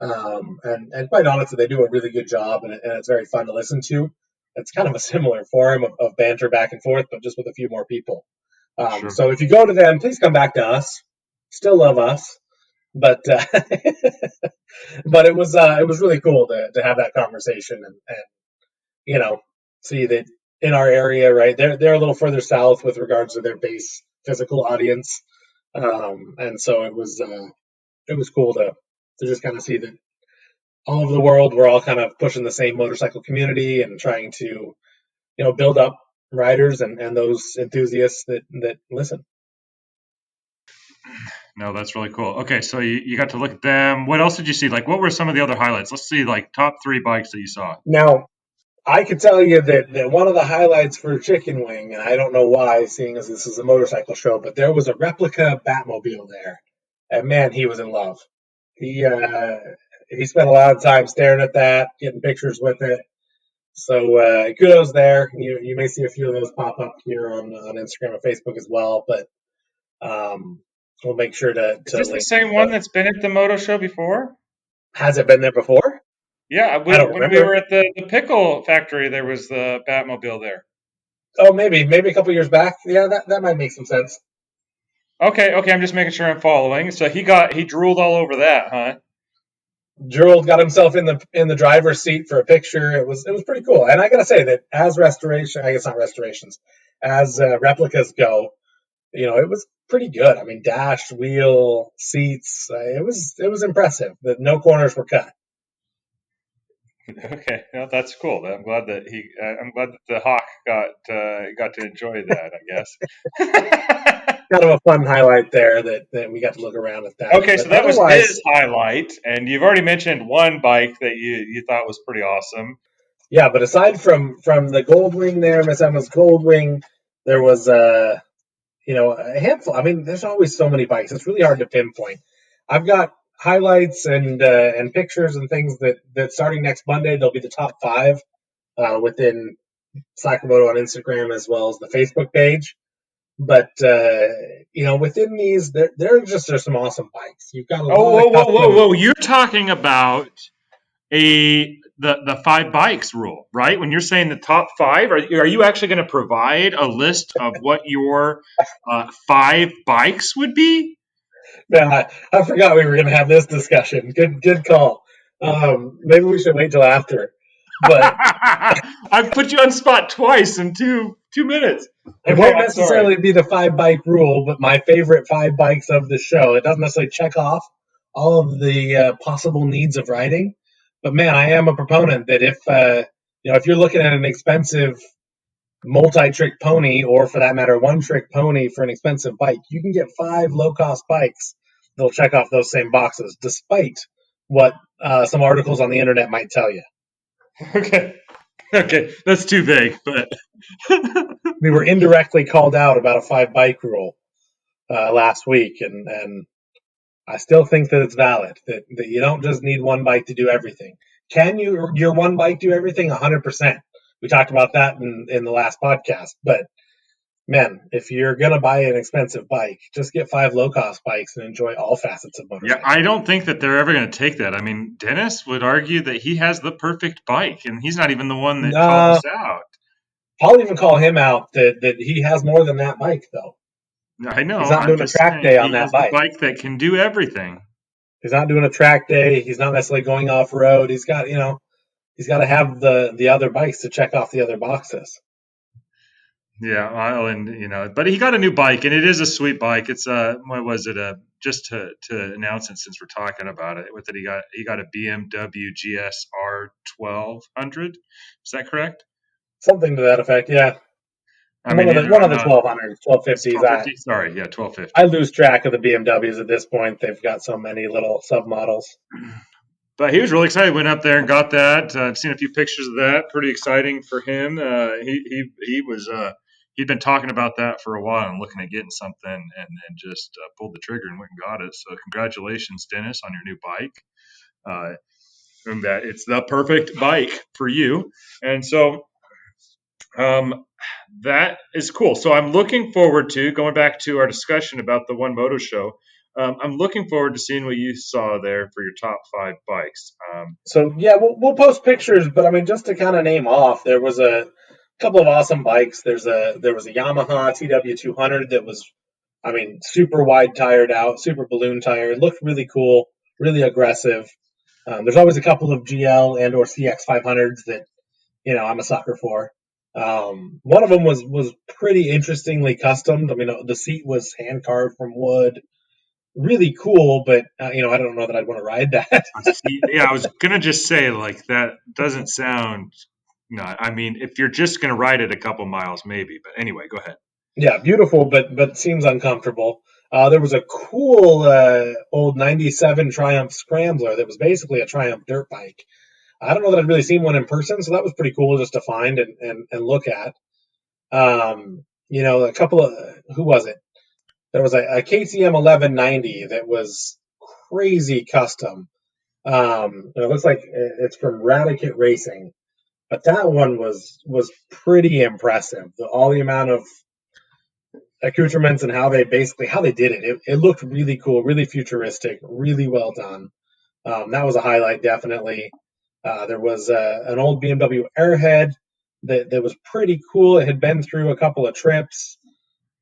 Speaker 3: and quite honestly, they do a really good job, and it's very fun to listen to. It's kind of a similar forum of banter back and forth, but just with a few more people.
Speaker 2: Sure.
Speaker 3: So if you go to them, please come back to us. Still love us, but but it was really cool to have that conversation and see that in our area, right? They're a little further south with regards to their base physical audience, and so it was cool to just kind of see that all over the world we're all kind of pushing the same motorcycle community and trying to build up riders and those enthusiasts that listen.
Speaker 2: No, that's really cool. Okay, so you got to look at them. What else did you see? Like, what were some of the other highlights? Let's see, like, top 3 bikes that you saw.
Speaker 3: Now, I could tell you that one of the highlights for Chicken Wing, and I don't know why, seeing as this is a motorcycle show, but there was a replica Batmobile there, and man, he was in love. He spent a lot of time staring at that, getting pictures with it. So kudos there. You may see a few of those pop up here on Instagram and Facebook as well, but we'll make sure to
Speaker 2: Is this the
Speaker 3: link.
Speaker 2: same one that's been at the Moto Show before?
Speaker 3: Has it been there before?
Speaker 2: Yeah,
Speaker 3: I don't
Speaker 2: when we
Speaker 3: remember.
Speaker 2: were at the pickle factory, there was the Batmobile there.
Speaker 3: Oh, maybe a couple years back. Yeah, that might make some sense.
Speaker 2: Okay, I'm just making sure I'm following. So he drooled all over that, huh?
Speaker 3: Gerald got himself in the driver's seat for a picture. It was pretty cool. And I gotta say that as restoration, I guess not restorations, as replicas go, it was pretty good. I mean, dash, wheel, seats. It was impressive that no corners were cut.
Speaker 2: Okay, well, that's cool. I'm glad that the Hawk got to enjoy that, I guess.
Speaker 3: Kind of a fun highlight there that we got to look around at that.
Speaker 2: Okay,
Speaker 3: But
Speaker 2: so that was
Speaker 3: otherwise,
Speaker 2: his highlight, and you've already mentioned one bike that you thought was pretty awesome.
Speaker 3: yeah. But aside from the Goldwing there, Miss Emma's Goldwing, there was a handful. I mean, there's always so many bikes. It's really hard to pinpoint. I've got highlights and pictures and things that starting next Monday, they'll be the top 5 within Sakamoto on Instagram as well as the Facebook page. But within these, there's some awesome bikes. You've got a lot of custom.
Speaker 2: Whoa! You're talking about the 5 bikes rule, right? When you're saying the top 5, are you actually going to provide a list of what your 5 bikes would be?
Speaker 3: Man, I forgot we were going to have this discussion. Good call. Maybe we should wait till after. But
Speaker 2: I've put you on spot twice in 2 minutes.
Speaker 3: It won't necessarily be the 5 bike rule, but my favorite 5 bikes of the show. It doesn't necessarily check off all of the possible needs of riding, but man, I am a proponent that if you're looking at an expensive multi-trick pony, or for that matter, one-trick pony for an expensive bike, you can get 5 low-cost bikes that'll check off those same boxes, despite what some articles on the internet might tell you.
Speaker 2: Okay, that's too vague, but
Speaker 3: we were indirectly called out about a 5 bike rule last week, and I still think that it's valid, that you don't just need one bike to do everything. Can your one bike do everything? 100%. We talked about that in the last podcast, but man, if you're going to buy an expensive bike, just get 5 low-cost bikes and enjoy all facets of motorcycling.
Speaker 2: Yeah, I don't think that they're ever going to take that. I mean, Dennis would argue that he has the perfect bike, and he's not even the one that called us out.
Speaker 3: I'll even call him out that he has more than that bike, though.
Speaker 2: I know.
Speaker 3: He's not doing a track day on that bike.
Speaker 2: A bike that can do everything.
Speaker 3: He's not doing a track day. He's not necessarily going off road. He's got to have the other bikes to check off the other boxes.
Speaker 2: Yeah, but he got a new bike, and it is a sweet bike. It's what was it? Just to announce it, since we're talking about it, with it he got a BMW GSR 1200. Is that correct?
Speaker 3: Something to that effect, yeah.
Speaker 2: I mean, either
Speaker 3: One of
Speaker 2: on
Speaker 3: the 1200s, 1250s.
Speaker 2: 1250. Sorry, yeah, 1250.
Speaker 3: I lose track of the BMWs at this point. They've got so many little submodels.
Speaker 2: But he was really excited. Went up there and got that. I've seen a few pictures of that. Pretty exciting for him. He was he'd been talking about that for a while and looking at getting something, and just pulled the trigger and went and got it. So congratulations, Dennis, on your new bike. And that it's the perfect bike for you. And so that is cool. So I'm looking forward to going back to our discussion about the One Moto Show. I'm looking forward to seeing what you saw there for your top 5 bikes.
Speaker 3: So yeah, we'll post pictures, but I mean, just to kind of name off, there was a couple of awesome bikes. There was a Yamaha TW200 that was, I mean, super wide tired out, super balloon tire. It looked really cool, really aggressive. There's always a couple of GL and or CX 500s that I'm a sucker for. One of them was pretty interestingly customed. I mean, the seat was hand carved from wood, really cool, but I don't know that I'd want to ride that.
Speaker 2: Yeah, I was gonna just say like that doesn't sound. No, I mean if you're just gonna ride it a couple miles, maybe. But anyway, go ahead.
Speaker 3: Yeah, beautiful, but seems uncomfortable. There was a cool old '97 Triumph Scrambler that was basically a Triumph dirt bike. I don't know that I've really seen one in person, so that was pretty cool just to find and look at. A couple of who was it? There was a KTM 1190 that was crazy custom. It looks like it's from Radicate Racing, but that one was pretty impressive. All the amount of accoutrements and how they did it. It looked really cool, really futuristic, really well done. That was a highlight, definitely. There was an old BMW Airhead that was pretty cool. It had been through a couple of trips.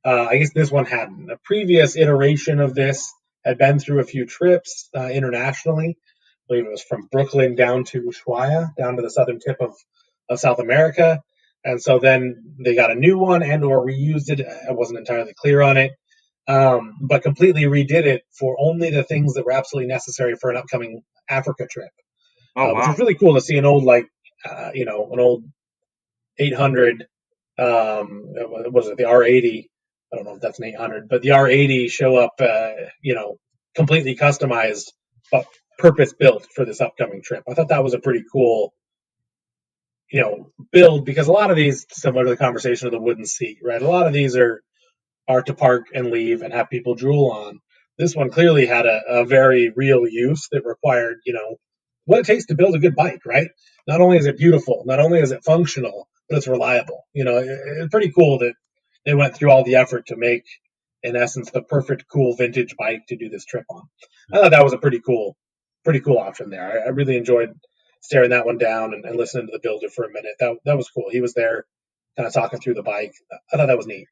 Speaker 3: I guess this one hadn't. A previous iteration of this had been through a few trips internationally. I believe it was from Brooklyn down to Ushuaia, down to the southern tip of South America. And so then they got a new one and or reused it. I wasn't entirely clear on it, but completely redid it for only the things that were absolutely necessary for an upcoming Africa trip,
Speaker 2: Oh
Speaker 3: which
Speaker 2: wow.
Speaker 3: was really cool to see an old an old 800. Was it the R80? I don't know if that's an 800, but the R80 show up, completely customized, but purpose built for this upcoming trip. I thought that was a pretty cool, build, because a lot of these, similar to the conversation of the wooden seat, right? A lot of these are to park and leave and have people drool on. This one clearly had a very real use that required, what it takes to build a good bike, right? Not only is it beautiful, not only is it functional, but it's reliable. It's pretty cool that they went through all the effort to make, in essence, the perfect cool vintage bike to do this trip on. I thought that was a pretty cool option there. I really enjoyed staring that one down and listening to the builder for a minute. That was cool. He was there, kind of talking through the bike. I thought that was neat.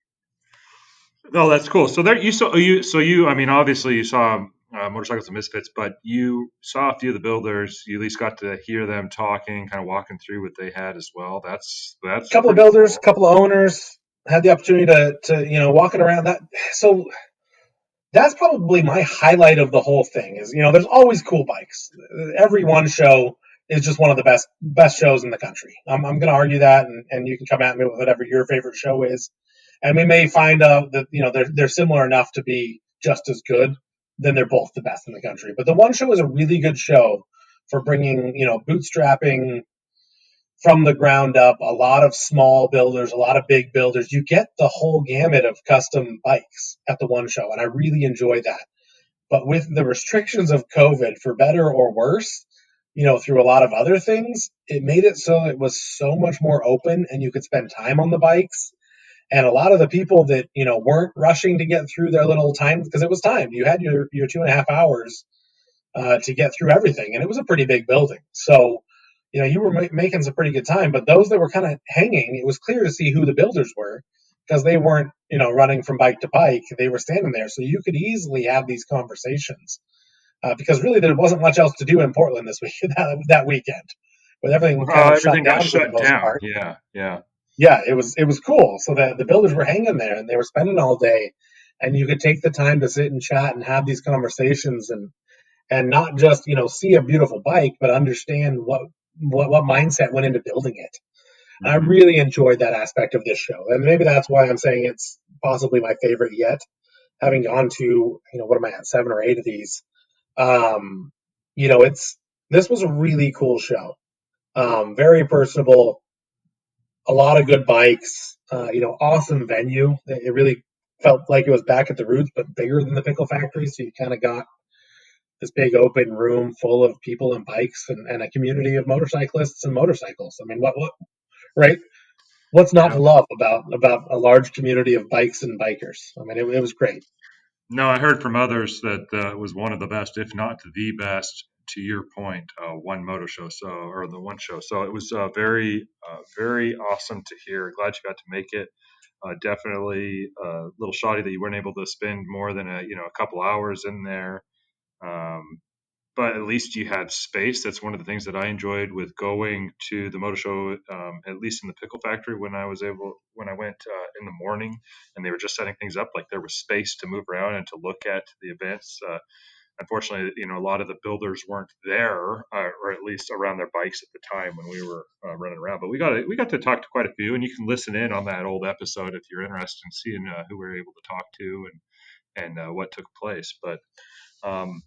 Speaker 2: Oh, that's cool. So there you. I mean, obviously you saw Motorcycles and Misfits, but you saw a few of the builders. You at least got to hear them talking, kind of walking through what they had as well. That's
Speaker 3: A couple of builders, a couple of owners had the opportunity to walking around that. So that's probably my highlight of the whole thing is, there's always cool bikes. Every one show is just one of the best shows in the country. I'm going to argue that, and you can come at me with whatever your favorite show is. And we may find out that, they're similar enough to be just as good. Then they're both the best in the country. But the one show is a really good show for bringing, bootstrapping from the ground up, a lot of small builders, a lot of big builders. You get the whole gamut of custom bikes at the one show, and I really enjoy that. But with the restrictions of COVID, for better or worse, through a lot of other things, it made it so it was so much more open and you could spend time on the bikes. And a lot of the people that, weren't rushing to get through their little time, because it was time. You had your 2.5 hours to get through everything, and it was a pretty big building. So, you were making some pretty good time, but those that were kind of hanging, it was clear to see who the builders were, because they weren't, running from bike to bike. They were standing there. So you could easily have these conversations, because really there wasn't much else to do in Portland this week, that weekend, with everything kind of
Speaker 2: everything got
Speaker 3: shut down for the most
Speaker 2: down.
Speaker 3: part.
Speaker 2: Yeah.
Speaker 3: Yeah, it was cool. So the builders were hanging there and they were spending all day, and you could take the time to sit and chat and have these conversations and not just, see a beautiful bike, but understand what mindset went into building it. And I really enjoyed that aspect of this show. And maybe that's why I'm saying it's possibly my favorite yet, having gone to, what am I at, 7 or 8 of these. Um, this was a really cool show. Very personable, a lot of good bikes, awesome venue. It really felt like it was back at the roots, but bigger than the Pickle Factory. So you kind of got this big open room full of people and bikes and a community of motorcyclists and motorcycles. I mean, what, right? What's not
Speaker 2: Yeah.
Speaker 3: to love about a large community of bikes and bikers? I mean, it was great.
Speaker 2: No, I heard from others that it was one of the best, if not the best, to your point, One Moto Show, or the One Show. So it was very awesome to hear. Glad you got to make it. Definitely a little shoddy that you weren't able to spend more than a couple hours in there. Um, but at least you had space. That's one of the things that I enjoyed with going to the motor show, at least in the Pickle Factory when I went in the morning and they were just setting things up. Like there was space to move around and to look at the events. Unfortunately, a lot of the builders weren't there, or at least around their bikes at the time when we were running around. But we got to talk to quite a few, and you can listen in on that old episode if you're interested in seeing who we were able to talk to and what took place. But um,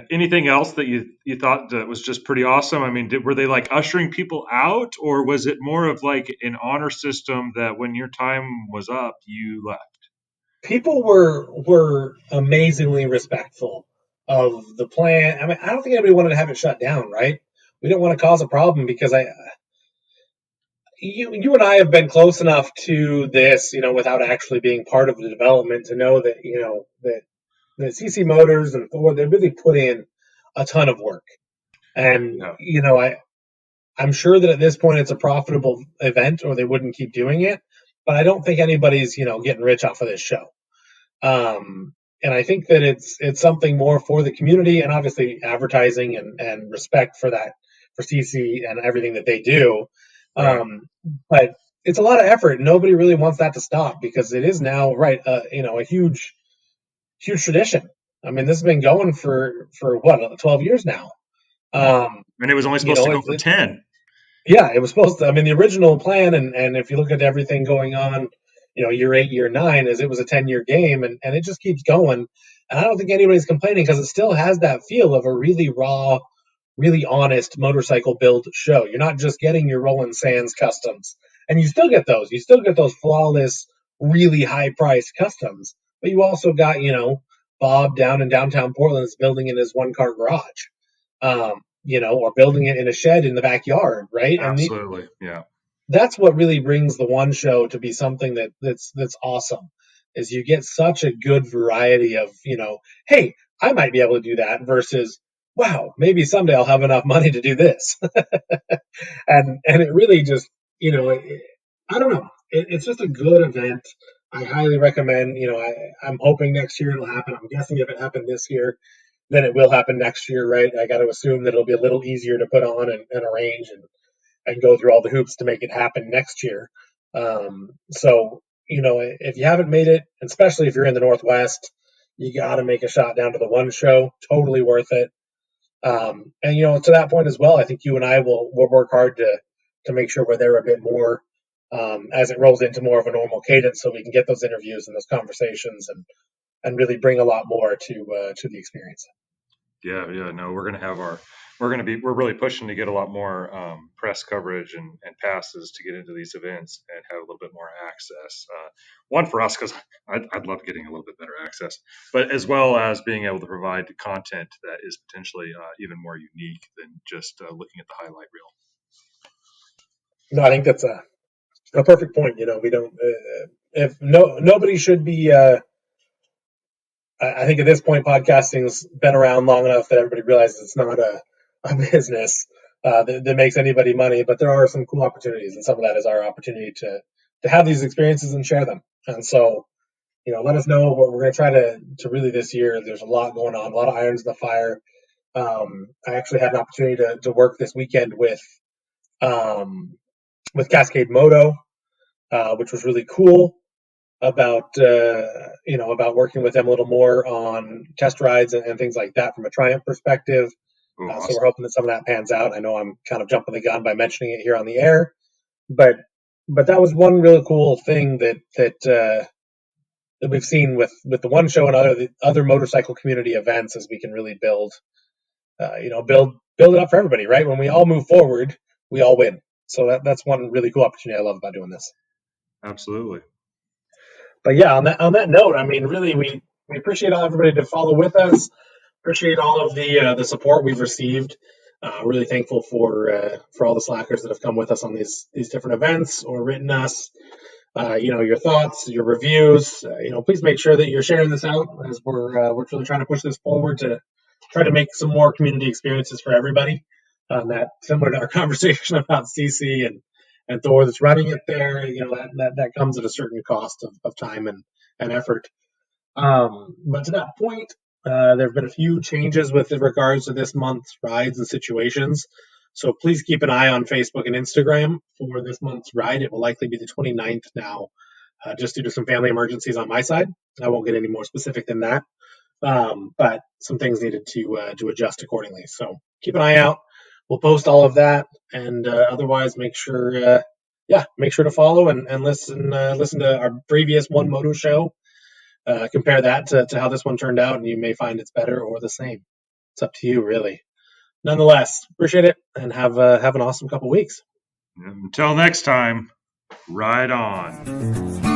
Speaker 2: anything else that you thought that was just pretty awesome? I mean, were they like ushering people out, or was it more of like an honor system that when your time was up, you left?
Speaker 3: People were amazingly respectful of the plan. I mean, I don't think anybody wanted to have it shut down, right? We don't want to cause a problem because you and I have been close enough to this, without actually being part of the development to know that, that CC Motors and Thor, they really put in a ton of work. And,
Speaker 2: Yeah.
Speaker 3: I'm sure that at this point it's a profitable event or they wouldn't keep doing it. But I don't think anybody's, getting rich off of this show. And I think that it's something more for the community and obviously advertising and respect for that, for CC and everything that they do.
Speaker 2: Right.
Speaker 3: But it's a lot of effort. Nobody really wants that to stop because it is now, right, a huge tradition. I mean, this has been going for what, 12 years now.
Speaker 2: And it was only supposed to go for 10.
Speaker 3: Yeah, it was supposed to. I mean, the original plan, and if you look at everything going on, year 8, year 9, is it was a 10-year game, and it just keeps going. And I don't think anybody's complaining because it still has that feel of a really raw, really honest motorcycle build show. You're not just getting your Roland Sands customs, and you still get those. You still get those flawless, really high priced customs, but you also got Bob down in downtown Portland is building in his 1-car garage. Or building it in a shed in the backyard, right? And
Speaker 2: Absolutely. Yeah.
Speaker 3: that's what really brings the One Show to be something that's awesome. Is you get such a good variety of, hey, I might be able to do that versus, wow, maybe someday I'll have enough money to do this. and it really just, I don't know. It's just a good event. I highly recommend. I'm hoping next year it'll happen. I'm guessing if it happened this year, then it will happen next year, right? I got to assume that it'll be a little easier to put on and arrange and go through all the hoops to make it happen next year. So, if you haven't made it, especially if you're in the Northwest, you got to make a shot down to the One Show. Totally worth it. And to that point as well, I think you and I will work hard to make sure we're there a bit more as it rolls into more of a normal cadence, so we can get those interviews and those conversations and really bring a lot more to the experience.
Speaker 2: Yeah, no, we're really pushing to get a lot more press coverage and passes to get into these events and have a little bit more access. One for us because I'd love getting a little bit better access, but as well as being able to provide content that is potentially even more unique than just looking at the highlight reel.
Speaker 3: No, I think that's a perfect point. We don't. If nobody should be. I think at this point, podcasting's been around long enough that everybody realizes it's not a business that makes anybody money. But there are some cool opportunities, and some of that is our opportunity to have these experiences and share them. And so, let us know what we're going to try to really this year. There's a lot going on, a lot of irons in the fire. I actually had an opportunity to work this weekend with Cascade Moto, which was really cool. About about working with them a little more on test rides and things like that from a Triumph perspective.
Speaker 2: Ooh,
Speaker 3: So
Speaker 2: awesome.
Speaker 3: we're hoping that some of that pans out. I know I'm kind of jumping the gun by mentioning it here on the air, but that was one really cool thing that we've seen with the One Show and other motorcycle community events, is we can really build it up for everybody, right? When we all move forward, we all win. So that's one really cool opportunity I love about doing this.
Speaker 2: Absolutely.
Speaker 3: But yeah, on that note, I mean, really, we appreciate all everybody to follow with us. Appreciate all of the support we've received. Really thankful for all the slackers that have come with us on these different events or written us. Your thoughts, your reviews. Please make sure that you're sharing this out, as we're really trying to push this forward to try to make some more community experiences for everybody. That similar to our conversation about CC and Thor that's running it there. That comes at a certain cost of time and effort. But to that point, there have been a few changes with regards to this month's rides and situations. So please keep an eye on Facebook and Instagram for this month's ride. It will likely be the 29th now, just due to some family emergencies on my side. I won't get any more specific than that, but some things needed to adjust accordingly. So keep an eye out. We'll post all of that, and otherwise make sure to follow and listen to our previous One Moto Show. Compare that to how this one turned out, and you may find it's better or the same. It's up to you, really. Nonetheless, appreciate it, and have an awesome couple weeks.
Speaker 2: Until next time, ride on.